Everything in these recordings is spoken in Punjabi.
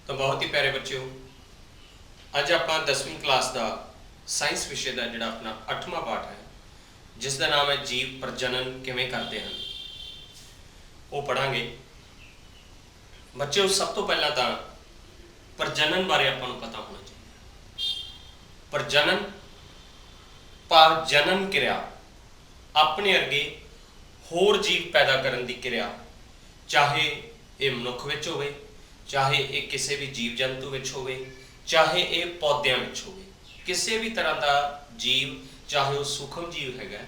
तो बहुत ही प्यारे बच्चों, अज आप 10वीं क्लास का साइंस विषय का जोड़ा अपना 8वां पाठ है जिसका नाम है जीव प्रजनन किवें करते हैं वो पढ़ांगे। बच्चों सब तो पहला तो प्रजनन बारे आपां नूं पता होना चाहिए। प्रजनन भाव जनन क्रिया, अपने अगे होर जीव पैदा करने की क्रिया, चाहे ये मनुख विच होवे, चाहे ये किसी भी जीव जंतु विच होवे, चाहे ये पौद्यां विच होवे, किसी भी तरह का जीव, चाहे वह सूक्ष्म जीव है,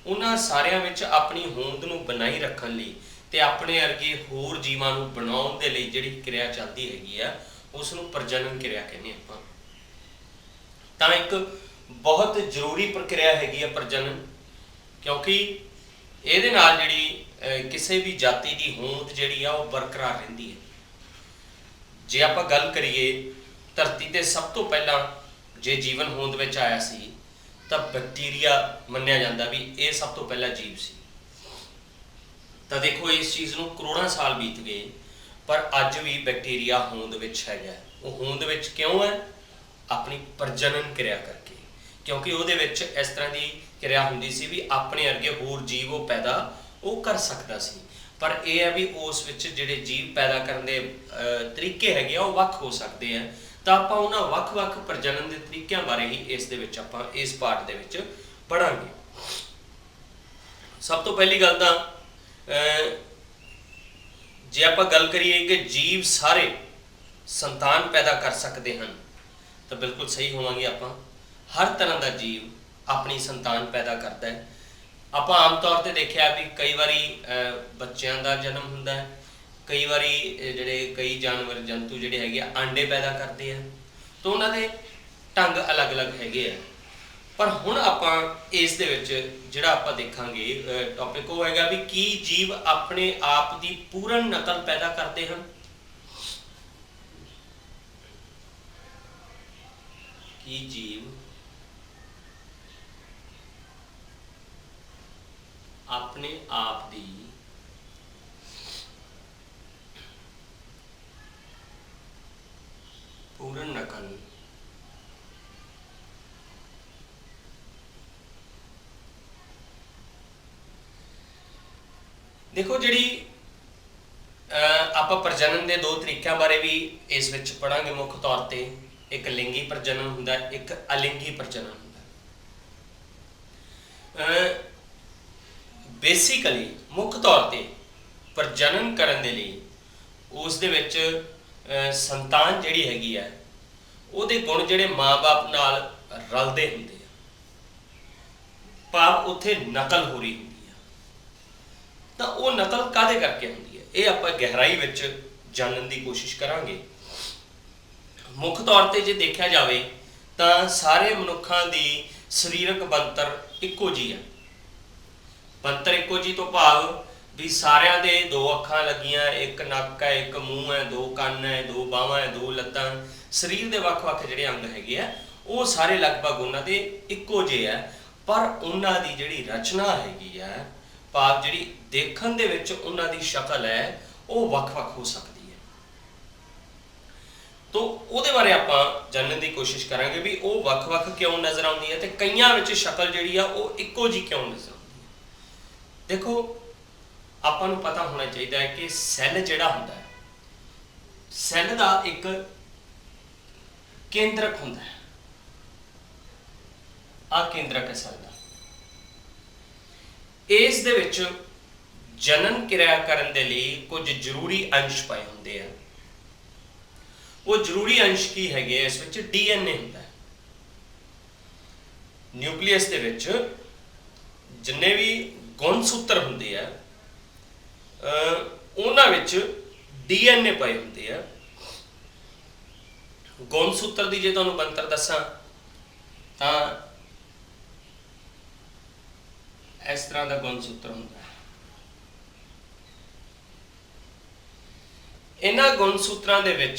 उन्हां सारियां विच अपनी होंद नूं बनाई रखण लई ते अपने अरगे होर जीवां नूं बनाउण दे लई जिहड़ी क्रिया चलदी हैगी आ उस नूं प्रजनन क्रिया कहने आपां। तां एक बहुत जरूरी प्रक्रिया हैगी आ प्रजनन, क्योंकि ਇਹਦੇ ਨਾਲ ਜਿਹੜੀ ਕਿਸੇ भी जाति की होंद ਜਿਹੜੀ ਆ ਉਹ बरकरार ਰਹਿੰਦੀ है। जे आप गल करिए धरती ते सब तो पहला जे जीवन होंद विच आया सी तो बैक्टीरिया मन्निया जाता भी ये सब तो पहला जीव सी। तो देखो इस चीज़ नूं करोड़ों साल बीत गए पर अज भी बैक्टीरिया होंद विच है। वो होंद विच क्यों है? अपनी प्रजनन क्रिया करके, क्योंकि उहदे विच इस तरह की क्रिया हुंदी सी भी अपने अरगे होर जीव वो पैदा वो कर सकता सी। पर यह है भी उस विच जिहड़े जीव पैदा करने के तरीके हैगे वो वख हो सकते हैं। तो आप उन्हां वख-वख प्रजनन के तरीकों बारे ही इस दे विच आपां इस पाठ दे विच पढ़ांगे। सब तो पहली गल तां जे आप गल करिए कि जीव सारे संतान पैदा कर सकते हैं तो बिल्कुल सही होवांगे। आपां हर तरह का जीव अपनी संतान पैदा करता है। आप आम तौर पर देखा भी कई बारी बच्चों का जन्म होंदा है, कई बारी जिहड़े कई जानवर जंतु जिहड़े हैगे आंडे पैदा करते हैं, तो उन्होंने ढंग अलग अलग हैगे आ। पर हुण आपां इस दे विच जिहड़ा आपां देखांगे टॉपिक वो हैगा भी की जीव अपने आप की पूर्ण नकल पैदा करते हैं। की जीव अपने आप दी पूर्ण नकल देखो जी आप प्रजनन के दो तरीकों बारे भी इस विच पढ़ांगे। मुख्य तौर पर एक लिंगी प्रजनन हुंदा, एक अलिंगी प्रजनन हुंदा। बेसिकली मुख्य तौर पर प्रजनन करने के लिए उस दे विच संतान जिहड़ी हैगी है उहदे गुण जिहड़े माँ बाप नाल रलदे हुंदे आ, भाव उत्थे नकल हो रही हुंदी है। तो वो नकल काहदे करके हुंदी है ये आपां गहराई विच जानन की कोशिश करांगे। मुख्य तौर पर जे देखा जाए तो सारे मनुखों की सरीरक बनतर इक्को जी है। बनतर इक्को जी तो भाव भी सारिਆਂ ਦੇ दो अखां लगियां, एक नक है, एक मूँह है, दो ਕੰਨ है, दो बाਹਾਂ है, दो ਲੱਤਾਂ। शरीर के ਵੱਖ-ਵੱਖ ਜਿਹੜੇ अंग हैगे आ वो सारे लगभग उन्होंने इक्को जे है, पर उन्होंने जिहड़ी रचना हैगी है भाव जिहड़ी देखण दे विच उन्हां दी शक्ल है वो ਵੱਖ-ਵੱਖ हो सकती है। तो ਉਹਦੇ बारे आपां जानने की कोशिश करांगे भी वो ਵੱਖ-ਵੱਖ क्यों नज़र आउंदी है ते कईयां विच शक्ल जिहड़ी आ वो इक्को जी क्यों नज़र आउंदी है। देखो आपां नूं पता होना चाहिए है कि सैल जिहड़ा हुंदा है, सैल दा एक केंद्रक हुंदा है। आ केंद्रक है सैल दा। इस दे विच जनन क्रिया करन दे लई कुछ जरूरी अंश पाए हुंदे आ। वो जरूरी अंश की हैगे इस विच DNA हुंदा है। न्यूक्लियस दे विच जिन्ने भी गुणसूत्र हुंदे आ उन्हां विच DNA पाए हुंदे आ। गुणसूत्र की जे तुहानूं बनतर दसां तां इस तरह का गुणसूत्र हुंदा है। इन्हां गुणसूत्रां दे विच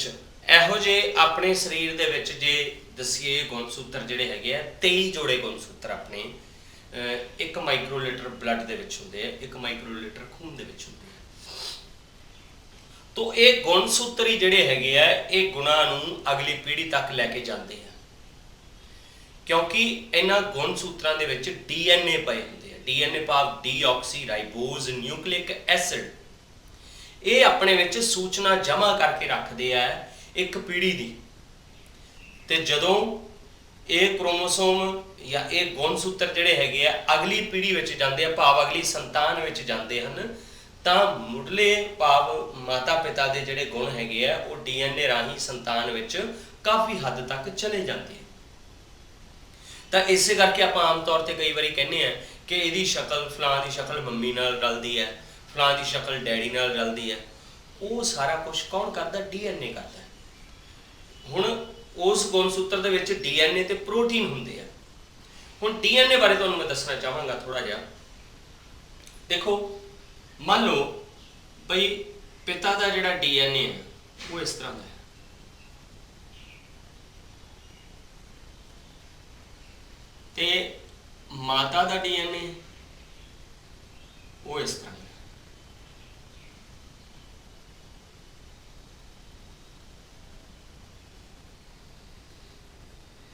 इहो जे अपने शरीर दे विच जे दसीए गुणसूत्र जिहड़े हैगे आ 23 जोड़े गुणसूत्र अपने एक माइक्रोलीटर ब्लड दे विच हुंदे आ, एक माइक्रोलीटर खून दे विच हुंदे आ। तो ये गुण सूत्र ही ਜਿਹੜੇ ਹੈਗੇ ਆ ਇਹ ਗੁਣਾਂ ਨੂੰ ਅਗਲੀ ਪੀੜ੍ਹੀ ਤੱਕ ਲੈ ਕੇ ਜਾਂਦੇ ਆ, ਕਿਉਂਕਿ ਇਹਨਾਂ ਗੁਣ ਸੂਤਰਾਂ ਦੇ ਵਿੱਚ ਡੀਐਨਏ ਪਏ ਹੁੰਦੇ ਆ। ਡੀਐਨਏ ਭਾਵ ਡੀਆਕਸੀ ਰਾਈਬੋਜ਼ ਨਿਊਕਲਿਕ ਐਸਿਡ, ਇਹ ਆਪਣੇ ਵਿੱਚ ਸੂਚਨਾ ਜਮ੍ਹਾਂ ਕਰਕੇ ਰੱਖਦੇ ਆ ਇੱਕ ਪੀੜ੍ਹੀ ਦੀ। ਤੇ ਜਦੋਂ ਇਹ ਕ੍ਰੋਮੋਸੋਮ ਜਾਂ ਇਹ ਗੁਣ ਸੂਤਰ ਜਿਹੜੇ ਹੈਗੇ ਆ ਅਗਲੀ ਪੀੜ੍ਹੀ ਵਿੱਚ ਜਾਂਦੇ ਆ, ਭਾਵ ਅਗਲੀ ਸੰਤਾਨ ਵਿੱਚ ਜਾਂਦੇ ਹਨ, ਤਾਂ ਮੁੱਢਲੇ ਭਾਵ ਮਾਤਾ ਪਿਤਾ ਦੇ ਜਿਹੜੇ ਗੁਣ ਹੈਗੇ ਆ ਉਹ ਡੀਐਨਏ ਰਾਹੀਂ ਸੰਤਾਨ ਵਿੱਚ ਕਾਫੀ ਹੱਦ ਤੱਕ ਚਲੇ ਜਾਂਦੇ ਆ। ਤਾਂ ਇਸੇ ਕਰਕੇ ਆਪਾਂ ਆਮ ਤੌਰ ਤੇ ਕਈ ਵਾਰੀ ਕਹਿੰਦੇ ਆ ਕਿ ਇਹਦੀ ਸ਼ਕਲ, ਫਲਾਂ ਦੀ ਸ਼ਕਲ ਮੰਮੀ ਨਾਲ ਰਲਦੀ ਹੈ, ਫਲਾਂ ਦੀ ਸ਼ਕਲ ਡੈਡੀ ਨਾਲ ਰਲਦੀ ਹੈ। ਉਹ ਸਾਰਾ ਕੁਝ ਕੌਣ ਕਰਦਾ? ਡੀਐਨਏ ਕਰਦਾ। ਹੁਣ ਉਸ ਗੁਣ ਸੂਤਰ ਦੇ ਵਿੱਚ ਡੀਐਨਏ ਤੇ ਪ੍ਰੋਟੀਨ ਹੁੰਦੇ ਆ। ਹੁਣ ਡੀਐਨਏ ਬਾਰੇ ਤੁਹਾਨੂੰ ਮੈਂ ਦੱਸਣਾ ਚਾਹਾਂਗਾ ਥੋੜਾ ਜਿਹਾ। ਦੇਖੋ, ਮੰਨ ਲਓ ਬਈ ਪਿਤਾ ਦਾ ਜਿਹੜਾ ਡੀਐਨਏ ਹੈ ਉਹ ਇਸ ਤਰ੍ਹਾਂ ਦਾ ਹੈ, ਤੇ ਮਾਤਾ ਦਾ ਡੀਐਨਏ ਉਹ ਇਸ ਤਰ੍ਹਾਂ ਦਾ।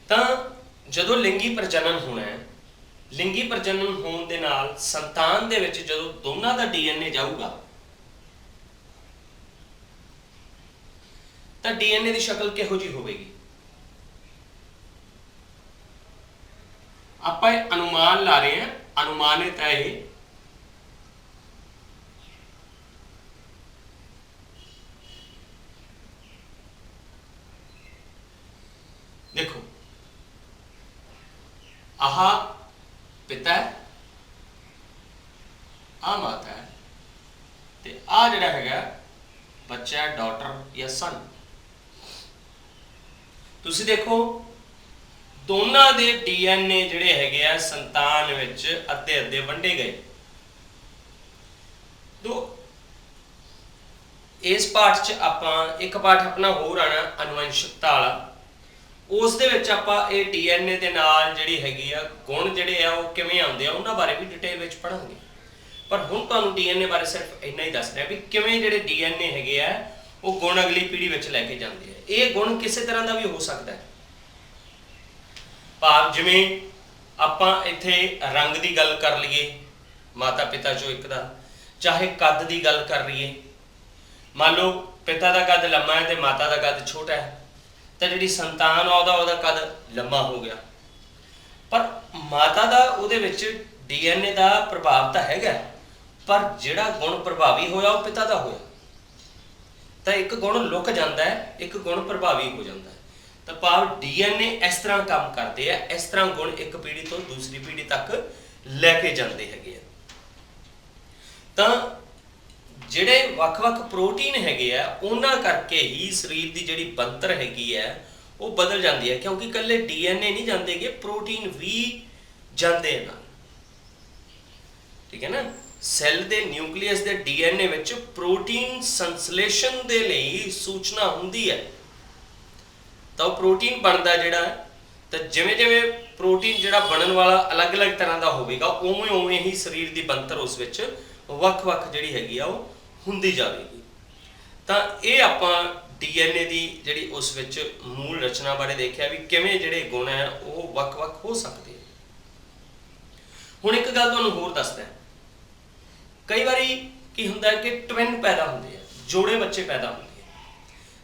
ਤਾਂ ਜਦੋਂ ਲਿੰਗੀ ਪ੍ਰਜਨਨ ਹੋਣਾ ਹੈ, ਲਿੰਗੀ ਪ੍ਰਜਨਨ ਹੋਣ ਦੇ ਨਾਲ ਸੰਤਾਨ ਦੇ ਵਿੱਚ ਜਦੋਂ ਦੋਨਾਂ ਦਾ ਡੀਐਨਏ ਜਾਊਗਾ ਤਾਂ ਡੀਐਨਏ ਦੀ ਸ਼ਕਲ ਕਿਹੋ ਜਿਹੀ ਹੋਵੇਗੀ? ਆਪਾਂ ਇਹ ਅਨੁਮਾਨ ਲਾ ਰਹੇ ਹਾਂ, ਅਨੁਮਾਨਿਤ ਹੈ ਇਹ। ਦੇਖੋ, आह पिता है, आ माता है, ते आ जिहड़ा हैगा बच्चा है, डॉटर या सन। तुसीं देखो दोनों दे डीएनए जिहड़े हैगे आ संतान विच अद्धे अद्धे वंडे गए। तो इस पाठ च आपां एक पाठ अपना होर आना अनुवंशिकता वाला, उस दे विच आपां ये डीएनए दे नाल जिहड़ी हैगी आ गुण जिहड़े आ वो किवें आउंदे आ उन्हां बारे भी डिटेल विच पढ़ांगे। पर हुण तुहानूं डीएनए बारे सिर्फ इन्ना ही दस रहा भी किवें जिहड़े डीएनए हैगे आ वो गुण अगली पीढ़ी विच लैके जांदे आ। ये गुण किसी तरह का भी हो सकता है, भाव जिवें आपां इत्थे रंग की गल कर लईए माता पिता चों एक दा, चाहे कद की गल कर लईए, मान लो पिता का कद लम्मा है तो माता का कद छोटा है, तो जिहड़ी संतान आ कद लम्मा हो गया। पर माता का उहदे विच डीएनए का प्रभाव तो हैगा, पर जिहड़ा गुण प्रभावी होया वो पिता का होया, तो एक गुण लुक जाता है, एक गुण प्रभावी हो जाता है। तो भाव डीएनए इस तरह काम करते हैं, इस तरह गुण एक पीढ़ी तो दूसरी पीढ़ी तक लैके जाते हैं। तो जिहड़े वख-वख प्रोटीन हैगे आ उन्हां करके ही शरीर की जिहड़ी बनतर हैगी है वो बदल जाती है, क्योंकि कल्ले डीएनए नहीं जाते गे, प्रोटीन भी जाते हैं नाल। ठीक है ना, सैल दे न्यूक्लियस दे डीएनए विच प्रोटीन संश्लेषण दे लई सूचना हुंदी है, तो प्रोटीन बनता जिहड़ा, तो जिवें जिवें प्रोटीन जिहड़ा बनन वाला अलग अलग तरह का होवेगा उवें उवें ही शरीर की बनतर उस विच वख-वख जिहड़ी हैगी आ वो हुंदी जावेगी। तो ये आपां डीएनए की जिहड़ी उस विच मूल रचना बारे देखिया भी किवें जिहड़े गुण है वो वख-वख हो सकते हैं। हुण एक गल तुहानूं होर दसदा, कई बारी की हुंदा है कि ट्विन पैदा होंदे हैं, जोड़े बच्चे पैदा होंदे हैं,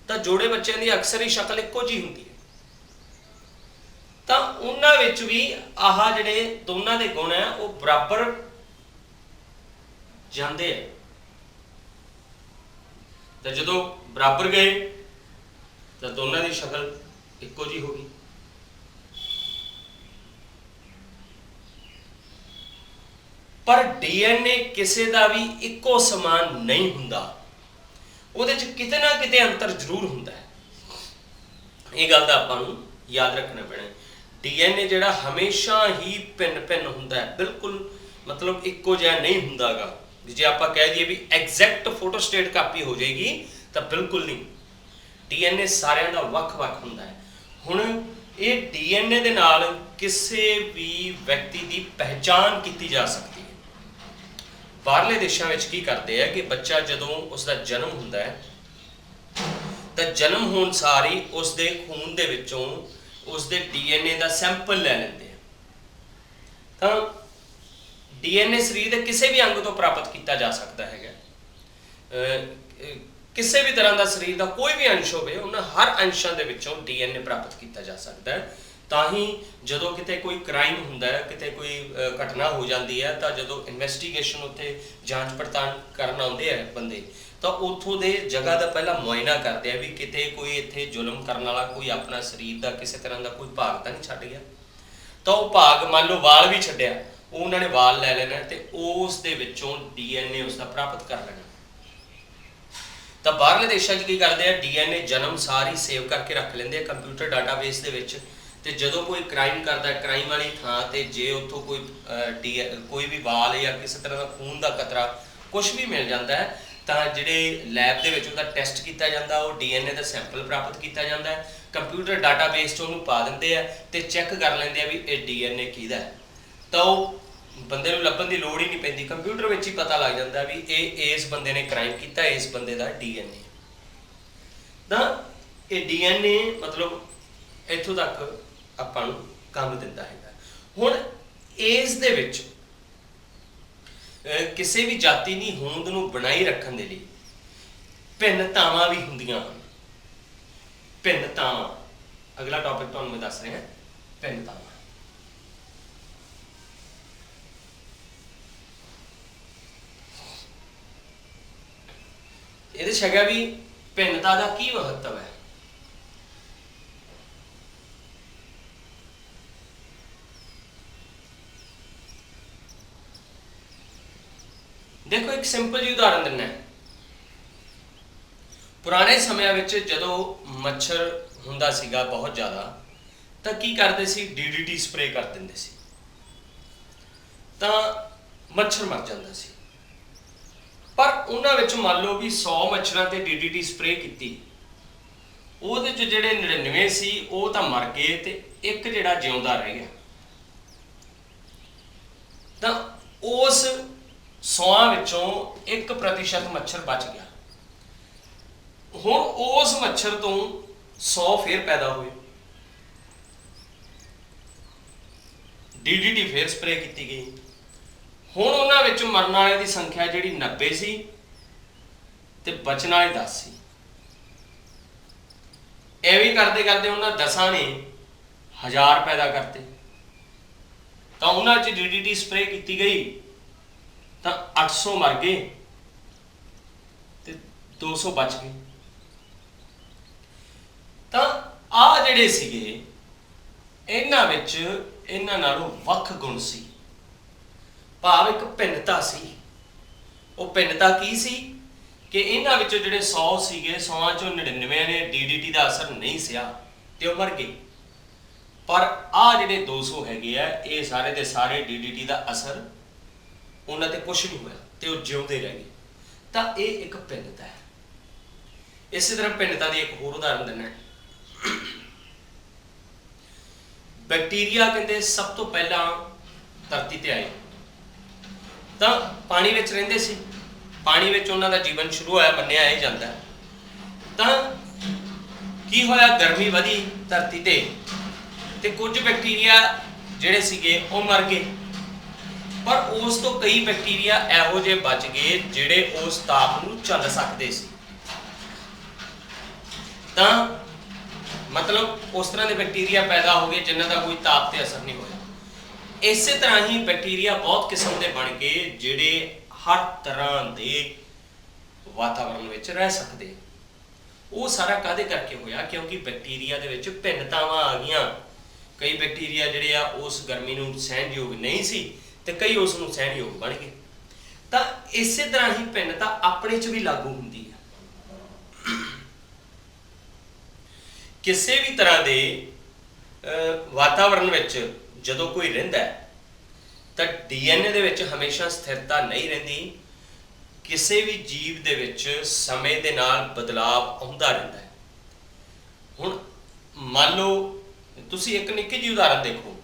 तो जोड़े बच्चों की अक्सर ही शक्ल इक्को जी होंदी है, तो उन्हां विच भी आह जिहड़े दोनों के गुण है वो बराबर जाते हैं। तो जो बराबर गए तो दोनों की शक्ल इक्को जी होगी। पर डीएनए किसी का भी इक्को समान नहीं हुंदा, उहदे च किते ना किते अंतर जरूर हुंदा है। ये गल दा आपां नूं याद रखना पैना। डीएनए जिहड़ा हमेशा ही भिन्न भिन्न हुंदा है, बिल्कुल मतलब इक्को जिहा नहीं हुंदा गा। जे आप कह दिए भी एग्जैक्ट फोटोस्टेट कापी हो जाएगी तो बिल्कुल नहीं, डीएनए सारिਆਂ ਦਾ ਵੱਖ-ਵੱਖ ਹੁੰਦਾ है। हुण ਇਹ डीएनए ਦੇ ਨਾਲ ਕਿਸੇ भी व्यक्ति की पहचान की जा सकती है। बाहरले देशों में की करते हैं कि बच्चा जदों उसका जन्म होंदा है ਤਾਂ ਜਨਮ ਹੋਣ ਸਾਰ ਹੀ ਉਸਦੇ ਖੂਨ ਦੇ ਵਿੱਚੋਂ ਉਸਦੇ ਡੀਐਨਏ ਦਾ ਸੈਂਪਲ ਲੈ ਲੈਂਦੇ ਆ। ਤਾਂ ਡੀਐਨਏ ਸਰੀਰ ਦੇ ਕਿਸੇ ਵੀ ਅੰਗ ਤੋਂ ਪ੍ਰਾਪਤ ਕੀਤਾ ਜਾ ਸਕਦਾ ਹੈਗਾ। ਕਿਸੇ ਵੀ ਤਰ੍ਹਾਂ ਦਾ ਸਰੀਰ ਦਾ ਕੋਈ ਵੀ ਅੰਸ਼ ਹੋਵੇ, ਉਹਨਾਂ ਹਰ ਅੰਸ਼ਾਂ ਦੇ ਵਿੱਚੋਂ ਡੀਐਨਏ ਪ੍ਰਾਪਤ ਕੀਤਾ ਜਾ ਸਕਦਾ ਹੈ। ਤਾਂ ਹੀ ਜਦੋਂ ਕਿਤੇ ਕੋਈ ਕ੍ਰਾਈਮ ਹੁੰਦਾ ਹੈ, ਕਿਤੇ ਕੋਈ ਘਟਨਾ ਹੋ ਜਾਂਦੀ ਹੈ, ਤਾਂ ਜਦੋਂ ਇਨਵੈਸਟੀਗੇਸ਼ਨ ਉੱਥੇ ਜਾਂਚ ਪੜਤਾਲ ਕਰਨ ਆਉਂਦੇ ਆ ਬੰਦੇ, ਤਾਂ ਉੱਥੋਂ ਦੇ ਜਗ੍ਹਾ ਦਾ ਪਹਿਲਾਂ ਮੁਆਇਨਾ ਕਰਦੇ ਆ ਵੀ ਕਿਤੇ ਕੋਈ ਇੱਥੇ ਜ਼ੁਲਮ ਕਰਨ ਵਾਲਾ ਕੋਈ ਆਪਣਾ ਸਰੀਰ ਦਾ ਕਿਸੇ ਤਰ੍ਹਾਂ ਦਾ ਕੋਈ ਭਾਗ ਤਾਂ ਨਹੀਂ ਛੱਡ ਗਿਆ। ਤਾਂ ਉਹ ਭਾਗ, ਮੰਨ ਲਓ ਵਾਲ ਵੀ ਛੱਡਿਆ, ਉਹ ਉਹਨਾਂ ਨੇ ਵਾਲ ਲੈ ਲੈਣਾ ਤੇ ਉਸ ਦੇ ਵਿੱਚੋਂ ਡੀਐਨਏ ਉਸਦਾ ਪ੍ਰਾਪਤ ਕਰ ਲੈਣਾ। ਤਾਂ ਬਾਹਰਲੇ ਦੇਸ਼ਾਂ 'ਚ ਕੀ ਕਰਦੇ ਆ, ਡੀਐਨਏ ਜਨਮ ਸਾਰ ਹੀ ਸੇਵ ਕਰਕੇ ਰੱਖ ਲੈਂਦੇ ਆ ਕੰਪਿਊਟਰ ਡਾਟਾਬੇਸ ਦੇ ਵਿੱਚ। ਤੇ ਜਦੋਂ ਕੋਈ ਕ੍ਰਾਈਮ ਕਰਦਾ, ਕ੍ਰਾਈਮ ਵਾਲੀ ਥਾਂ ਤੇ ਜੇ ਉੱਥੋਂ ਕੋਈ ਵੀ ਵਾਲ ਜਾਂ ਕਿਸੇ ਤਰ੍ਹਾਂ ਦਾ ਖੂਨ ਦਾ ਕਤਰਾ ਕੁਝ ਵੀ ਮਿਲ ਜਾਂਦਾ ਹੈ, ਤਾਂ ਜਿਹੜੇ ਲੈਬ ਦੇ ਵਿੱਚ ਉਹਦਾ ਟੈਸਟ ਕੀਤਾ ਜਾਂਦਾ, ਉਹ ਡੀਐਨਏ ਦਾ ਸੈਂਪਲ ਪ੍ਰਾਪਤ ਕੀਤਾ ਜਾਂਦਾ ਹੈ, ਕੰਪਿਊਟਰ ਡਾਟਾਬੇਸ 'ਚ ਉਹਨੂੰ ਪਾ ਦਿੰਦੇ ਆ ਤੇ ਚੈੱਕ ਕਰ ਲੈਂਦੇ ਆ ਵੀ ਇਹ ਡੀਐਨਏ ਕਿਹਦਾ ਹੈ। ਤਾਂ ਉਹ ਬੰਦੇ ਨੂੰ ਲੱਭਣ ਦੀ ਲੋੜ ਹੀ ਨਹੀਂ ਪੈਂਦੀ, ਕੰਪਿਊਟਰ ਵਿੱਚ ਹੀ ਪਤਾ ਲੱਗ ਜਾਂਦਾ ਵੀ ਇਹ ਇਸ ਬੰਦੇ ਨੇ ਕ੍ਰਾਈਮ ਕੀਤਾ, ਇਸ ਬੰਦੇ ਦਾ ਡੀਐਨਏ। ਤਾਂ ਇਹ ਡੀਐਨਏ ਮਤਲਬ ਇੱਥੋਂ ਤੱਕ ਆਪਾਂ ਨੂੰ ਕੰਮ ਦਿੰਦਾ ਹੈਗਾ। ਹੁਣ ਇਸ ਦੇ ਵਿੱਚ ਕਿਸੇ ਵੀ ਜਾਤੀ ਦੀ ਹੋਂਦ ਨੂੰ ਬਣਾਈ ਰੱਖਣ ਦੇ ਲਈ ਭਿੰਨਤਾਵਾਂ ਵੀ ਹੁੰਦੀਆਂ ਹਨ। ਭਿੰਨਤਾਵਾਂ, ਅਗਲਾ ਟੌਪਿਕ ਤੁਹਾਨੂੰ ਮੈਂ ਦੱਸ ਰਿਹਾ, ਭਿੰਨਤਾਵਾਂ। ਇਹਦੇ 'ਚ ਹੈਗਾ ਵੀ ਭਿੰਨਤਾ ਦਾ ਕੀ ਮਹੱਤਵ ਹੈ। ਦੇਖੋ, ਇੱਕ ਸਿੰਪਲ ਜਿਹੀ ਉਦਾਹਰਨ ਦਿੰਦਾ। ਪੁਰਾਣੇ ਸਮਿਆਂ ਵਿੱਚ ਜਦੋਂ ਮੱਛਰ ਹੁੰਦਾ ਸੀਗਾ ਬਹੁਤ ਜ਼ਿਆਦਾ, ਤਾਂ ਕੀ ਕਰਦੇ ਸੀ, ਡੀਡੀਟੀ ਸਪਰੇ ਕਰ ਦਿੰਦੇ ਸੀ, ਤਾਂ ਮੱਛਰ ਮਰ ਜਾਂਦਾ ਸੀ। ਪਰ ਉਹਨਾਂ ਵਿੱਚ ਮੰਨ ਲਓ ਵੀ 100 ਮੱਛਰਾਂ ਤੇ ਡੀਡੀਟੀ ਸਪਰੇ ਕੀਤੀ, ਉਹਦੇ 'ਚ ਜਿਹੜੇ 99 ਸੀ ਉਹ ਤਾਂ ਮਰ ਗਏ ਤੇ ਇੱਕ ਜਿਹੜਾ ਜਿਉਂਦਾ ਰਹਿ ਗਿਆ। ਤਾਂ ਉਸ 100 ਵਿੱਚੋਂ 1% ਮੱਛਰ ਬਚ ਗਿਆ। ਹੁਣ ਉਸ ਮੱਛਰ ਤੋਂ 100 ਫੇਰ ਪੈਦਾ ਹੋਏ, ਡੀਡੀਟੀ ਫੇਰ ਸਪਰੇ ਕੀਤੀ ਗਈ। ਹੁਣ ਉਹਨਾਂ ਵਿੱਚ ਮਰਨ ਵਾਲਿਆਂ ਦੀ ਸੰਖਿਆ ਜਿਹੜੀ 90 ਸੀ ਤੇ ਬਚਣ ਵਾਲੇ 10 ਸੀ। ਐਵੇਂ ਕਰਦੇ ਕਰਦੇ ਉਹਨਾਂ 10 ਨੇ 1000 ਪੈਦਾ ਕਰਤੇ। ਤਾਂ ਉਹਨਾਂ 'ਚ ਡੀਡੀਟੀ ਸਪਰੇ ਕੀਤੀ ਗਈ ਤਾਂ 800 ਮਰ ਗਏ ਤੇ 200 ਬਚ ਗਏ। ਤਾਂ ਆਹ ਜਿਹੜੇ ਸੀਗੇ, ਇਹਨਾਂ ਵਿੱਚ ਇਹਨਾਂ ਨਾਲੋਂ ਵੱਖ ਗੁਣ ਸੀ, ਭਾਵ ਇੱਕ ਭਿੰਨਤਾ ਸੀ। ਉਹ ਭਿੰਨਤਾ ਕੀ ਸੀ ਕਿ ਇਹਨਾਂ ਵਿੱਚੋਂ ਜਿਹੜੇ 100 ਸੀਗੇ, 100 ਚੋਂ 99 ਨੇ ਡੀਡੀਟੀ ਦਾ ਅਸਰ ਨਹੀਂ ਸਿਆ ਤੇ ਉਹ ਮਰ ਗਏ। ਪਰ ਆਹ ਜਿਹੜੇ 200 ਹੈਗੇ ਆ, ਇਹ ਸਾਰੇ ਦੇ ਸਾਰੇ ਡੀਡੀਟੀ ਦਾ ਅਸਰ ਉਹਨਾਂ ਤੇ ਕੁਛ ਨਹੀਂ ਹੋਇਆ ਤੇ ਉਹ ਜਿਉਂਦੇ ਰਹਿ ਗਏ। ਤਾਂ ਇਹ ਇੱਕ ਭਿੰਨਤਾ ਹੈ। ਇਸੇ ਤਰ੍ਹਾਂ ਭਿੰਨਤਾ ਦੀ ਇੱਕ ਹੋਰ ਉਦਾਹਰਨ ਦਿੰਦਾ। ਬੈਕਟੀਰੀਆ ਕਹਿੰਦੇ ਸਭ ਤੋਂ ਪਹਿਲਾਂ ਧਰਤੀ ਤੇ ਆਏ, ਤਾਂ ਪਾਣੀ ਵਿੱਚ ਰਹਿੰਦੇ ਸੀ, ਪਾਣੀ ਵਿੱਚ ਉਹਨਾਂ ਦਾ ਜੀਵਨ ਸ਼ੁਰੂ ਹੋਇਆ ਮੰਨਿਆ ਇਹ ਜਾਂਦਾ। ਤਾਂ ਕੀ ਹੋਇਆ, ਗਰਮੀ ਵਧੀ ਧਰਤੀ ਤੇ ਕੁਝ ਬੈਕਟੀਰੀਆ ਜਿਹੜੇ ਸੀਗੇ ਉਹ ਮਰ ਗਏ। ਪਰ ਉਸ ਤੋਂ ਕਈ ਬੈਕਟੀਰੀਆ ਇਹੋ ਜਿਹੇ ਬਚ ਗਏ ਜਿਹੜੇ ਉਸ ਤਾਪ ਨੂੰ ਝੱਲ ਸਕਦੇ ਸੀ। ਤਾਂ ਮਤਲਬ ਉਸ ਤਰ੍ਹਾਂ ਦੇ ਬੈਕਟੀਰੀਆ ਪੈਦਾ ਹੋ ਗਏ ਜਿਨ੍ਹਾਂ ਦਾ ਕੋਈ ਤਾਪ ਤੇ ਅਸਰ ਨਹੀਂ ਹੋਇਆ। ਇਸੇ ਤਰ੍ਹਾਂ ਹੀ ਬੈਕਟੀਰੀਆ ਬਹੁਤ ਕਿਸਮ ਦੇ ਬਣ ਗਏ ਜਿਹੜੇ ਹਰ ਤਰ੍ਹਾਂ ਦੇ ਵਾਤਾਵਰਣ ਵਿੱਚ ਰਹਿ ਸਕਦੇ। ਉਹ ਸਾਰਾ ਕਾਹਦੇ ਕਰਕੇ ਹੋਇਆ, ਕਿਉਂਕਿ ਬੈਕਟੀਰੀਆ ਦੇ ਵਿੱਚ ਭਿੰਨਤਾਵਾਂ ਆ ਗਈਆਂ। ਕਈ ਬੈਕਟੀਰੀਆ ਜਿਹੜੇ ਆ ਉਸ ਗਰਮੀ ਨੂੰ ਸਹਿਣਯੋਗ ਨਹੀਂ ਸੀ ਤੇ ਕਈ ਉਸ ਨੂੰ ਸਹਿਣਯੋਗ ਬਣ ਗਏ। ਤਾਂ ਇਸੇ ਤਰ੍ਹਾਂ ਹੀ ਭਿੰਨਤਾ ਆਪਣੇ 'ਚ ਵੀ ਲਾਗੂ ਹੁੰਦੀ ਹੈ। ਕਿਸੇ ਵੀ ਤਰ੍ਹਾਂ ਦੇ ਵਾਤਾਵਰਣ ਵਿੱਚ ਜਦੋਂ ਕੋਈ ਰਹਿੰਦਾ ਹੈ ਤਾਂ ਡੀਐਨਏ ਦੇ ਵਿੱਚ ਹਮੇਸ਼ਾ ਸਥਿਰਤਾ ਨਹੀਂ ਰਹਿੰਦੀ। ਕਿਸੇ ਵੀ ਜੀਵ ਦੇ ਵਿੱਚ ਸਮੇਂ ਦੇ ਨਾਲ ਬਦਲਾਵ ਆਉਂਦਾ ਰਹਿੰਦਾ ਹੈ। ਹੁਣ ਮੰਨ ਲਓ ਤੁਸੀਂ ਇੱਕ ਨਿੱਕੀ ਜਿਹੀ ਉਦਾਹਰਨ ਦੇਖੋ,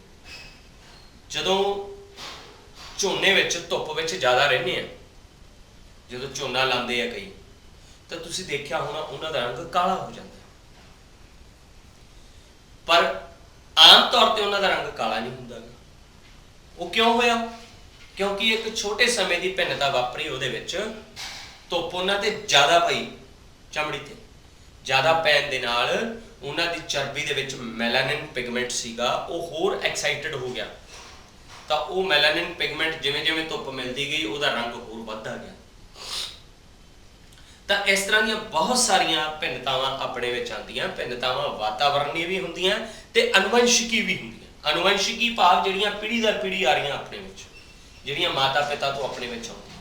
ਜਦੋਂ ਝੋਨੇ ਵਿੱਚ ਧੁੱਪ ਵਿੱਚ ਜ਼ਿਆਦਾ ਰਹਿੰਦੇ ਆ, ਜਦੋਂ ਝੋਨਾ ਲਾਉਂਦੇ ਆ ਕਈ, ਤਾਂ ਤੁਸੀਂ ਦੇਖਿਆ ਹੋਣਾ ਉਹਨਾਂ ਦਾ ਰੰਗ ਕਾਲਾ ਹੋ ਜਾਂਦਾ, ਪਰ ਆਮ ਤੌਰ ਤੇ ਉਹਨਾਂ ਦਾ ਰੰਗ ਕਾਲਾ ਨਹੀਂ ਹੁੰਦਾ। ਉਹ ਕਿਉਂ ਹੋਇਆ? ਕਿਉਂਕਿ ਇੱਕ ਛੋਟੇ ਸਮੇਂ ਦੀ ਭਿੰਨਤਾ ਵਾਪਰੀ, ਉਹਦੇ ਵਿੱਚ ਧੁੱਪ ਉਹਨਾਂ ਤੇ ਜ਼ਿਆਦਾ ਪਈ, ਚਮੜੀ ਤੇ ਜ਼ਿਆਦਾ ਪੈਣ ਦੇ ਨਾਲ ਉਹਨਾਂ ਦੀ ਚਰਬੀ ਦੇ ਵਿੱਚ ਮੈਲਾਨਿਨ ਪਿਗਮੈਂਟ ਸੀਗਾ, ਉਹ ਹੋਰ ਐਕਸਾਈਟਡ ਹੋ ਗਿਆ। ਤਾਂ ਉਹ ਮੈਲਾਨਿਨ ਪਿਗਮੈਂਟ ਜਿਵੇਂ ਜਿਵੇਂ ਧੁੱਪ ਮਿਲਦੀ ਗਈ ਉਹਦਾ ਰੰਗ ਹੋਰ ਵੱਧਦਾ ਗਿਆ। ਤਾਂ ਇਸ ਤਰ੍ਹਾਂ ਦੀਆਂ ਬਹੁਤ ਸਾਰੀਆਂ ਭਿੰਨਤਾਵਾਂ ਆਪਣੇ ਵਿੱਚ ਆਉਂਦੀਆਂ। ਭਿੰਨਤਾਵਾਂ ਵਾਤਾਵਰਣੀ ਵੀ ਹੁੰਦੀਆਂ ਤੇ ਅਨੁਵੰਸ਼ਿਕੀ ਵੀ ਹੁੰਦੀਆਂ। ਅਨੁਵੰਸ਼ਿਕੀ ਭਾਵ ਜਿਹੜੀਆਂ ਪੀੜ੍ਹੀ ਦਰ ਪੀੜ੍ਹੀ ਆ ਰਹੀਆਂ ਆਪਣੇ ਵਿੱਚ, ਜਿਹੜੀਆਂ ਮਾਤਾ ਪਿਤਾ ਤੋਂ ਆਪਣੇ ਵਿੱਚ ਆਉਂਦੀਆਂ,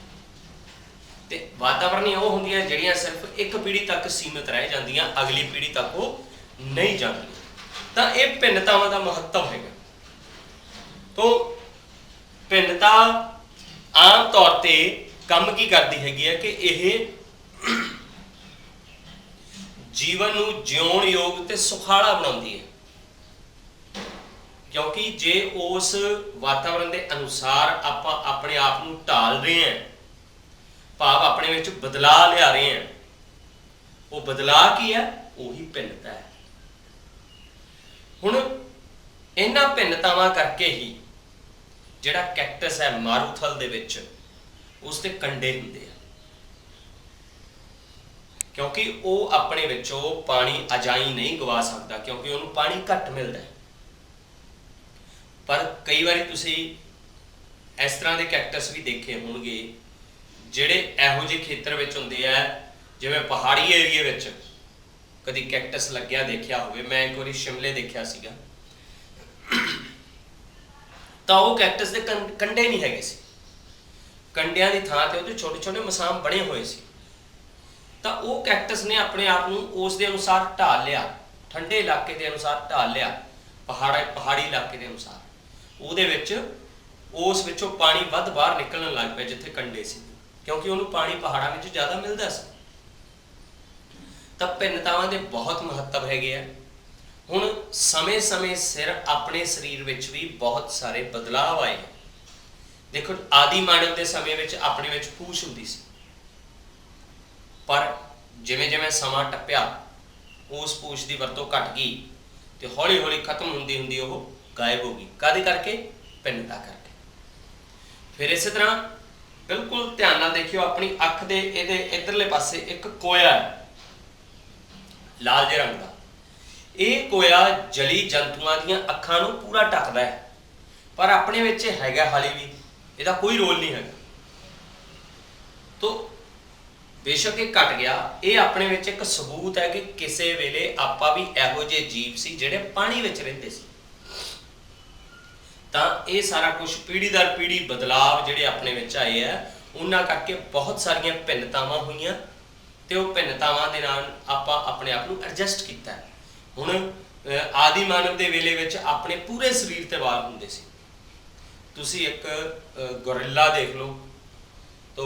ਤੇ ਵਾਤਾਵਰਣੀ ਉਹ ਹੁੰਦੀਆਂ ਜਿਹੜੀਆਂ ਸਿਰਫ ਇੱਕ ਪੀੜ੍ਹੀ ਤੱਕ ਸੀਮਿਤ ਰਹਿ ਜਾਂਦੀਆਂ, ਅਗਲੀ ਪੀੜ੍ਹੀ ਤੱਕ ਉਹ ਨਹੀਂ ਜਾਂਦੀਆਂ। ਤਾਂ ਇਹ ਭਿੰਨਤਾਵਾਂ ਦਾ ਮਹੱਤਵ ਹੈਗਾ। ਤੋਂ ਭਿੰਨਤਾ ਆਮ ਤੌਰ ਤੇ ਕੰਮ ਕੀ ਕਰਦੀ ਹੈਗੀ ਹੈ ਕਿ ਇਹ ਜੀਵਨ ਨੂੰ ਜਿਉਣ ਯੋਗ ਤੇ ਸੁਖਾਲਾ ਬਣਾਉਂਦੀ ਹੈ। ਕਿਉਂਕਿ ਜੇ ਉਸ ਵਾਤਾਵਰਣ ਦੇ ਅਨੁਸਾਰ ਆਪਾਂ ਆਪਣੇ ਆਪ ਨੂੰ ਢਾਲ ਰਹੇ ਹਾਂ, ਭਾਵ ਆਪਣੇ ਵਿੱਚ ਬਦਲਾਅ ਲਿਆ ਰਹੇ ਹਾਂ, ਉਹ ਬਦਲਾਅ ਕੀ ਹੈ? ਉਹੀ ਭਿੰਨਤਾ ਹੈ। ਹੁਣ ਇਹਨਾਂ ਭਿੰਨਤਾਵਾਂ ਕਰਕੇ ਹੀ ਜਿਹੜਾ ਕੈਕਟਸ ਹੈ ਮਾਰੂਥਲ ਦੇ ਵਿੱਚ, ਉਸ ਦੇ ਕੰਡੇ ਹੁੰਦੇ ਆ, ਕਿਉਂਕਿ ਉਹ ਆਪਣੇ ਵਿੱਚੋਂ ਪਾਣੀ ਅਜਾਈਂ ਨਹੀਂ ਗਵਾ ਸਕਦਾ, ਕਿਉਂਕਿ ਉਹਨੂੰ ਪਾਣੀ ਘੱਟ ਮਿਲਦਾ ਹੈ। ਪਰ ਕਈ ਵਾਰੀ ਤੁਸੀਂ ਇਸ ਤਰ੍ਹਾਂ ਦੇ ਕੈਕਟਸ ਵੀ ਦੇਖੇ ਹੋਣਗੇ ਜਿਹੜੇ ਇਹੋ ਜਿਹੇ ਖੇਤਰ ਵਿੱਚ ਹੁੰਦੇ ਆ, ਜਿਵੇਂ ਪਹਾੜੀ ਏਰੀਏ ਵਿੱਚ ਕਦੀ ਕੈਕਟਸ ਲੱਗਿਆ ਦੇਖਿਆ ਹੋਵੇ। ਮੈਂ ਇੱਕ ਵਾਰੀ ਸ਼ਿਮਲੇ ਦੇਖਿਆ ਸੀਗਾ, ਤਾਂ ਉਹ ਕੈਕਟਸ ਦੇ ਕੰਡੇ ਨਹੀਂ ਹੈਗੇ ਸੀ, ਕੰਡਿਆਂ ਦੀ ਥਾਂ ਤੇ ਉਹਦੇ ਛੋਟੇ ਛੋਟੇ ਮਸਾਮ ਬਣੇ ਹੋਏ ਸੀ। ਤਾਂ ਉਹ ਕੈਕਟਸ ਨੇ ਆਪਣੇ ਆਪ ਨੂੰ ਉਸ ਦੇ ਅਨੁਸਾਰ ਢਾਲ ਲਿਆ, ਠੰਡੇ ਇਲਾਕੇ ਦੇ ਅਨੁਸਾਰ ਢਾਲ ਲਿਆ, ਪਹਾੜੀ ਇਲਾਕੇ ਦੇ ਅਨੁਸਾਰ। ਉਹਦੇ ਵਿੱਚ ਉਸ ਵਿੱਚੋਂ ਪਾਣੀ ਵੱਧ ਬਾਹਰ ਨਿਕਲਣ ਲੱਗ ਪਿਆ ਜਿੱਥੇ ਕੰਡੇ ਸੀ, ਕਿਉਂਕਿ ਉਹਨੂੰ ਪਾਣੀ ਪਹਾੜਾਂ ਵਿੱਚ ਜ਼ਿਆਦਾ ਮਿਲਦਾ ਸੀ। ਤਾਂ ਭਿੰਨਤਾਵਾਂ ਦੇ ਬਹੁਤ ਮਹੱਤਵ ਹੈਗੇ ਆ। ਹੁਣ ਸਮੇਂ-ਸਮੇਂ ਸਿਰ ਆਪਣੇ ਸਰੀਰ ਵਿੱਚ ਵੀ ਬਹੁਤ ਸਾਰੇ ਬਦਲਾਅ ਆਏ। ਦੇਖੋ, ਆਦਿ ਮਾਨਵ ਦੇ ਸਮੇਂ ਵਿੱਚ ਆਪਣੇ ਵਿੱਚ ਪੂਛ ਹੁੰਦੀ ਸੀ, ਪਰ ਜਿਵੇਂ ਜਿਵੇਂ ਸਮਾਂ ਟੱਪਿਆ ਉਸ ਪੂਛ ਦੀ ਵਰਤੋਂ ਘਟ ਗਈ ਤੇ ਹੌਲੀ ਹੌਲੀ ਖਤਮ ਹੁੰਦੀ ਹੁੰਦੀ ਉਹ ਗਾਇਬ ਹੋ ਗਈ। ਕਾਹਦੇ ਕਰਕੇ? ਭਿੰਨਤਾ ਕਰਕੇ। ਫਿਰ ਇਸੇ ਤਰ੍ਹਾਂ ਬਿਲਕੁਲ ਧਿਆਨ ਨਾਲ ਦੇਖਿਓ, ਆਪਣੀ ਅੱਖ ਦੇ ਇਹਦੇ ਇਧਰਲੇ ਪਾਸੇ ਇੱਕ ਕੋਇਆ ਹੈ ਲਾਲ ਜਿਹੇ ਰੰਗ ਦਾ। ਇਹ ਕੋਇਆ ਜਲੀ ਜੰਤੂਆਂ ਦੀਆਂ ਅੱਖਾਂ ਨੂੰ ਪੂਰਾ ਢੱਕਦਾ ਹੈ, ਪਰ ਆਪਣੇ ਵਿੱਚ ਹੈਗਾ ਹਾਲੇ ਵੀ, ਇਹਦਾ ਕੋਈ ਰੋਲ ਨਹੀਂ ਹੈਗਾ। ਤੋ ਬੇਸ਼ੱਕ ਇਹ ਘਟ ਗਿਆ, ਇਹ ਆਪਣੇ ਵਿੱਚ ਇੱਕ ਸਬੂਤ ਹੈ ਕਿ ਕਿਸੇ ਵੇਲੇ ਆਪਾਂ ਵੀ ਇਹੋ ਜਿਹੇ ਜੀਵ ਸੀ ਜਿਹੜੇ ਪਾਣੀ ਵਿੱਚ ਰਹਿੰਦੇ ਸੀ। ਤਾਂ ਇਹ ਸਾਰਾ ਕੁਝ ਪੀੜ੍ਹੀ ਦਰ ਪੀੜ੍ਹੀ ਬਦਲਾਵ ਜਿਹੜੇ ਆਪਣੇ ਵਿੱਚ ਆਏ ਆ, ਉਹਨਾਂ ਕਰਕੇ ਬਹੁਤ ਸਾਰੀਆਂ ਭਿੰਨਤਾਵਾਂ ਹੋਈਆਂ ਤੇ ਉਹ ਭਿੰਨਤਾਵਾਂ ਦੇ ਨਾਲ ਆਪਾਂ ਆਪਣੇ ਆਪ ਨੂੰ ਐਡਜਸਟ ਕੀਤਾ। ਹੁਣ ਆਦਿ ਮਾਨਵ ਦੇ ਵੇਲੇ ਵਿੱਚ ਆਪਣੇ ਪੂਰੇ ਸਰੀਰ ਤੇ ਵਾਲ ਹੁੰਦੇ ਸੀ। ਤੁਸੀਂ ਇੱਕ ਗੋਰਿਲਾ ਦੇਖ ਲਓ, ਤਾਂ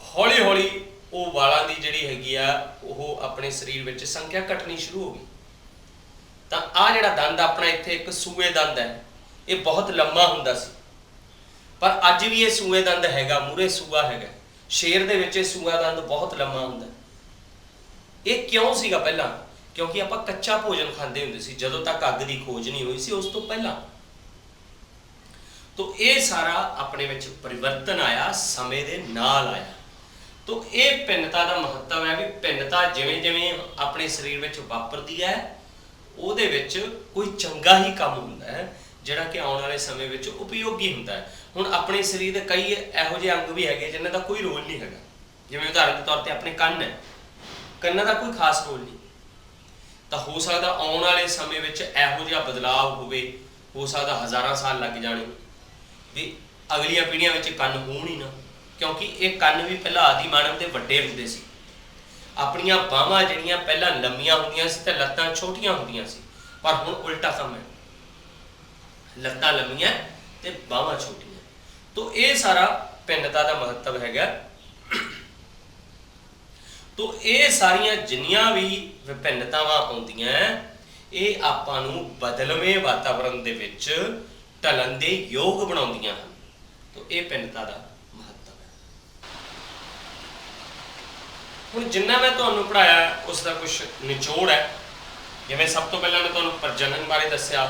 ਹੌਲੀ ਹੌਲੀ ਉਹ ਵਾਲਾਂ ਦੀ ਜਿਹੜੀ ਹੈਗੀ ਆ ਉਹ ਆਪਣੇ ਸਰੀਰ ਵਿੱਚ ਸੰਖਿਆ ਘਟਣੀ ਸ਼ੁਰੂ ਹੋ ਗਈ। ਤਾਂ ਆਹ ਜਿਹੜਾ ਦੰਦ ਆਪਣਾ ਇੱਥੇ ਇੱਕ ਸੂਏ ਦੰਦ ਹੈ, ਇਹ ਬਹੁਤ ਲੰਮਾ ਹੁੰਦਾ ਸੀ, ਪਰ ਅੱਜ ਵੀ ਇਹ ਸੂਏ ਦੰਦ ਹੈਗਾ, ਮੂਹਰੇ ਸੂਆ ਹੈਗਾ। ਸ਼ੇਰ ਦੇ ਵਿੱਚ ਇਹ ਸੂਆ ਦੰਦ ਬਹੁਤ ਲੰਮਾ ਹੁੰਦਾ। ਇਹ ਕਿਉਂ ਸੀਗਾ ਪਹਿਲਾਂ? ਕਿਉਂਕਿ ਆਪਾਂ ਕੱਚਾ ਭੋਜਨ ਖਾਂਦੇ ਹੁੰਦੇ ਸੀ ਜਦੋਂ ਤੱਕ ਅੱਗ ਦੀ ਖੋਜ ਨਹੀਂ ਹੋਈ ਸੀ, ਉਸ ਤੋਂ ਪਹਿਲਾਂ। ਤੋ ਇਹ ਸਾਰਾ ਆਪਣੇ ਵਿੱਚ ਪਰਿਵਰਤਨ ਆਇਆ, ਸਮੇਂ ਦੇ ਨਾਲ ਆਇਆ। ਤੋ ਇਹ ਭਿੰਨਤਾ ਦਾ ਮਹੱਤਵ ਹੈ ਵੀ ਭਿੰਨਤਾ ਜਿਵੇਂ ਜਿਵੇਂ ਆਪਣੇ ਸਰੀਰ ਵਿੱਚ ਵਾਪਰਦੀ ਹੈ, ਉਹਦੇ ਵਿੱਚ ਕੋਈ ਚੰਗਾ ਹੀ ਕੰਮ ਹੁੰਦਾ ਹੈ ਜਿਹੜਾ ਕਿ ਆਉਣ ਵਾਲੇ ਸਮੇਂ ਵਿੱਚ ਉਪਯੋਗੀ ਹੁੰਦਾ ਹੈ। ਹੁਣ ਆਪਣੇ ਸਰੀਰ ਦੇ ਕਈ ਇਹੋ ਜਿਹੇ ਅੰਗ ਵੀ ਹੈਗੇ ਜਿਨ੍ਹਾਂ ਦਾ ਕੋਈ ਰੋਲ ਨਹੀਂ ਹੈਗਾ। ਜਿਵੇਂ ਉਦਾਹਰਨ ਦੇ ਤੌਰ ਤੇ ਆਪਣੇ ਕੰਨ ਹੈ, ਕੰਨਾਂ ਦਾ ਕੋਈ ਖਾਸ ਰੋਲ ਨਹੀਂ। ਤਾਂ ਹੋ ਸਕਦਾ ਆਉਣ ਵਾਲੇ ਸਮੇਂ ਵਿੱਚ ਇਹੋ ਜਿਹਾ ਬਦਲਾਅ ਹੋਵੇ, ਹੋ ਸਕਦਾ ਹਜ਼ਾਰਾਂ ਸਾਲ ਲੱਗ ਜਾਣੇ ਵੀ ਅਗਲੀਆਂ ਪੀੜ੍ਹੀਆਂ ਵਿੱਚ ਕੰਨ ਹੋਣ ਹੀ ਨਾ, ਕਿਉਂਕਿ ਇਹ ਕੰਨ ਵੀ ਪਹਿਲਾਂ ਆਦਿ ਮਾਨਵ ਦੇ ਵੱਡੇ ਹੁੰਦੇ ਸੀ। ਆਪਣੀਆਂ ਬਾਹਾਂ ਜਿਹੜੀਆਂ ਪਹਿਲਾਂ ਲੰਮੀਆਂ ਹੁੰਦੀਆਂ ਸੀ ਤੇ ਲੱਤਾਂ ਛੋਟੀਆਂ ਹੁੰਦੀਆਂ ਸੀ, ਪਰ ਹੁਣ ਉਲਟਾ ਕੰਮ ਹੈ, ਲੱਤਾਂ ਲੰਮੀਆਂ ਤੇ ਬਾਹਾਂ ਛੋਟੀਆਂ। ਤੋ ਇਹ ਸਾਰਾ ਭਿੰਨਤਾ ਦਾ ਮਹੱਤਵ ਹੈਗਾ। ਤੋ ਇਹ ਸਾਰੀਆਂ ਜਿੰਨੀਆਂ ਵੀ ਵਿਭਿੰਨਤਾਵਾਂ ਆਉਂਦੀਆਂ, ਇਹ ਆਪਾਂ ਨੂੰ ਬਦਲਵੇਂ ਵਾਤਾਵਰਣ ਦੇ ਵਿੱਚ ਢਲਣ ਦੇ ਯੋਗ ਬਣਾਉਂਦੀਆਂ ਹਨ। ਤੋ ਇਹ ਭਿੰਨਤਾ ਦਾ ਮਹੱਤਵ ਹੈ। ਹੁਣ ਜਿੰਨਾ मैं ਤੁਹਾਨੂੰ ਪੜਾਇਆ ਉਸ ਦਾ ਕੁਝ ਨਿਚੋੜ ਹੈ। ਜਿਵੇਂ ਸਭ ਤੋਂ ਪਹਿਲਾਂ ਮੈਂ ਤੁਹਾਨੂੰ ਪ੍ਰਜਨਨ ਬਾਰੇ ਦੱਸਿਆ।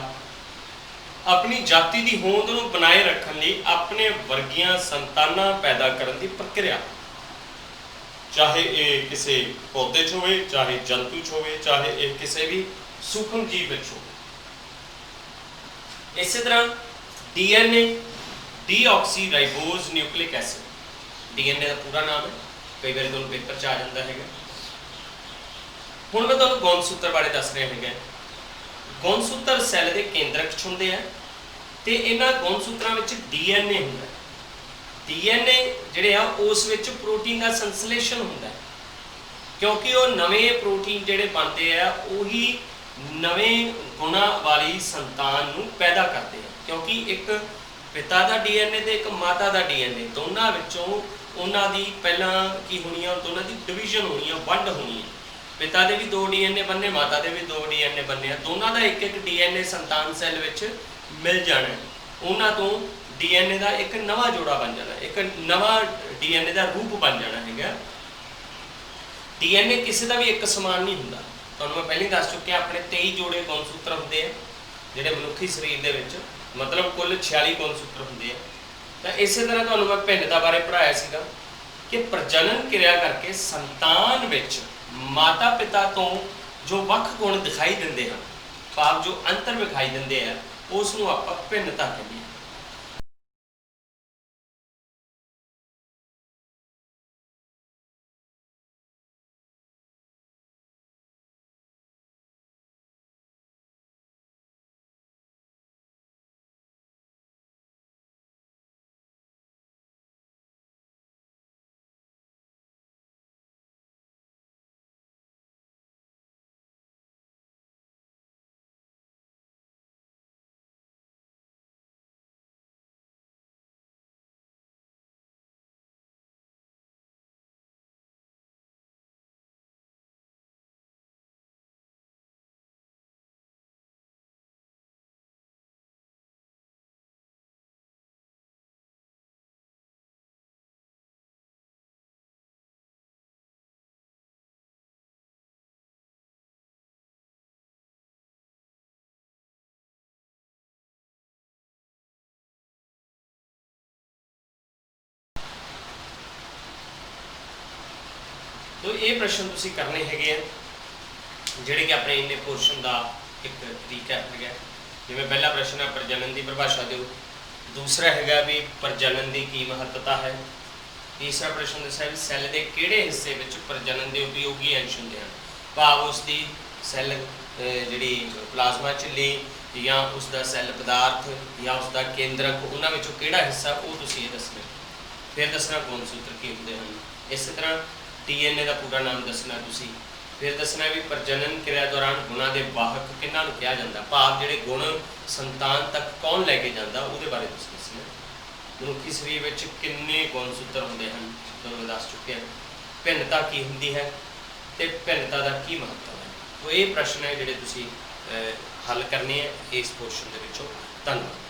ਆਪਣੀ ਜਾਤੀ ਦੀ ਹੋਂਦ ਨੂੰ ਬਣਾਏ ਰੱਖਣ ਲਈ ਆਪਣੇ ਵਰਗੀਆਂ ਸੰਤਾਨਾਂ ਪੈਦਾ ਕਰਨ ਦੀ ਪ੍ਰਕਿਰਿਆ, ਚਾਹੇ ਇਹ ਕਿਸੇ ਪੌਦੇ 'ਚ ਹੋਵੇ, ਚਾਹੇ ਜੰਤੂ 'ਚ ਹੋਵੇ, ਚਾਹੇ ਇਹ ਕਿਸੇ ਵੀ ਸੂਖਮ ਜੀਵ ਵਿੱਚ ਹੋਵੇ। ਇਸੇ ਤਰ੍ਹਾਂ DNA ਡੀਆਕਸੀ ਰਾਈਬੋਜ਼ ਨਿਊਕਲਿਕ ਐਸਿਡ, DNA ਦਾ ਪੂਰਾ ਨਾਮ ਹੈ, ਕਈ ਵਾਰੀ ਤੁਹਾਨੂੰ ਪੇਪਰ 'ਚ ਆ ਜਾਂਦਾ ਹੈਗਾ। ਹੁਣ ਮੈਂ ਤੁਹਾਨੂੰ ਗੌਣਸੂਤਰ ਬਾਰੇ ਦੱਸ ਰਿਹਾ ਹੈਗਾ। ਗੌਣਸੂਤਰ ਸੈੱਲ ਦੇ ਕੇਂਦਰਕ 'ਚ ਹੁੰਦੇ ਆ ਤੇ ਇਹਨਾਂ ਗੌਣਸੂਤਰਾਂ ਵਿੱਚ DNA ਹੁੰਦਾ। DNA ਜਿਹੜੇ ਆ ਉਸ ਵਿੱਚ ਪ੍ਰੋਟੀਨ ਦਾ ਸੰਸਲੇਸ਼ਨ ਹੁੰਦਾ, ਕਿਉਂਕਿ ਉਹ ਨਵੇਂ ਪ੍ਰੋਟੀਨ ਜਿਹੜੇ ਬਣਦੇ ਆ ਉਹੀ ਨਵੇਂ ਗੁਣਾਂ ਵਾਲੀ ਸੰਤਾਨ ਨੂੰ ਪੈਦਾ ਕਰਦੇ ਆ। ਕਿਉਂਕਿ ਇੱਕ ਪਿਤਾ ਦਾ DNA ਤੇ ਇੱਕ ਮਾਤਾ ਦਾ DNA, ਦੋਨਾਂ ਵਿੱਚੋਂ ਉਹਨਾਂ ਦੀ ਪਹਿਲਾਂ ਕੀ ਹੋਣੀ ਆ, ਦੋਨਾਂ ਦੀ ਡਿਵੀਜ਼ਨ ਹੋਣੀ ਆ, ਵੰਡ ਹੋਣੀ ਆ। ਪਿਤਾ ਦੇ ਵੀ 2 DNA ਬੰਨੇ, ਮਾਤਾ ਦੇ ਵੀ 2 DNA ਬੰਨੇ ਆ। ਦੋਨਾਂ ਦਾ ਇੱਕ ਇੱਕ DNA ਸੰਤਾਨ ਸੈੱਲ ਵਿੱਚ ਮਿਲ ਜਾਣਾ। ਉਹਨਾਂ ਤੋਂ DNA ਦਾ ਇੱਕ ਨਵਾਂ ਜੋੜਾ ਬਣ ਜਾਣਾ, ਇੱਕ ਨਵਾਂ DNA ਦਾ ਰੂਪ ਬਣ ਜਾਣਾ ਹੈਗਾ। DNA ਕਿਸੇ ਦਾ ਵੀ ਇੱਕ ਸਮਾਨ ਨਹੀਂ ਹੁੰਦਾ। ਤੁਹਾਨੂੰ ਮੈਂ ਪਹਿਲਾਂ ਹੀ ਦੱਸ ਚੁੱਕਿਆ, ਆਪਣੇ 23 ਜੋੜੇ ਗੌਣਸੂਤਰ ਹੁੰਦੇ ਆ ਜਿਹੜੇ ਮਨੁੱਖੀ ਸਰੀਰ ਦੇ ਵਿੱਚ, ਮਤਲਬ ਕੁੱਲ 46 ਗੌਣਸੂਤਰ ਹੁੰਦੇ ਆ। ਤਾਂ ਇਸੇ ਤਰ੍ਹਾਂ ਤੁਹਾਨੂੰ ਮੈਂ ਭਿੰਨਤਾ ਬਾਰੇ ਪੜ੍ਹਾਇਆ ਸੀਗਾ ਕਿ ਪ੍ਰਜਨਨ ਕਿਰਿਆ ਕਰਕੇ ਸੰਤਾਨ ਵਿੱਚ ਮਾਤਾ ਪਿਤਾ ਤੋਂ ਜੋ ਵੱਖ ਗੁਣ ਦਿਖਾਈ ਦਿੰਦੇ ਹਨ, ਭਾਵ ਜੋ ਅੰਤਰ ਵਿਖਾਈ ਦਿੰਦੇ ਆ, ਉਸ ਨੂੰ ਆਪਾਂ ਭਿੰਨਤਾ ਕਹਿੰਦੇ ਹਾਂ। तो ये प्रश्न तुसी करने हैगे जिहड़े कि अपने इन्ने पोर्शन का एक तरीका है। जिवें पहला प्रश्न है प्रजनन की परिभाषा दो, दूसरा हैगा भी प्रजनन की की महत्ता है, तीसरा प्रश्न दस्सिया भी सैल के किहड़े हिस्से विच प्रजनन के उपयोगी अंश हुंदे हन, भाव उसकी सैल जिहड़ी प्लाज्मा झिल्ली या उसका सैल पदार्थ या उसका केंद्रक, उन्हां विचों किहड़ा हिस्सा वो तुसीं दसना। फिर दसना गौणसूत्र की हुंदे हन। इस तरह DNA का पूरा नाम दसना तुसी। फिर दसना भी प्रजनन क्रिया दौरान गुणों के वाहक किन्हां नूं कहा जाता, भाव जिहड़े गुण संतान तक कौन लैके जाता उहदे बारे तुसीं दसना। मनुखी शरीर में किन्ने गौणसूत्र होंदे हन तुहानूं दस चुके हैं। भिन्नता की हुंदी है ते भिन्नता का की महत्व है। तो ये प्रश्न है जिहड़े तुसीं हल करने इस पोर्शन दे विचों। धन्यवाद।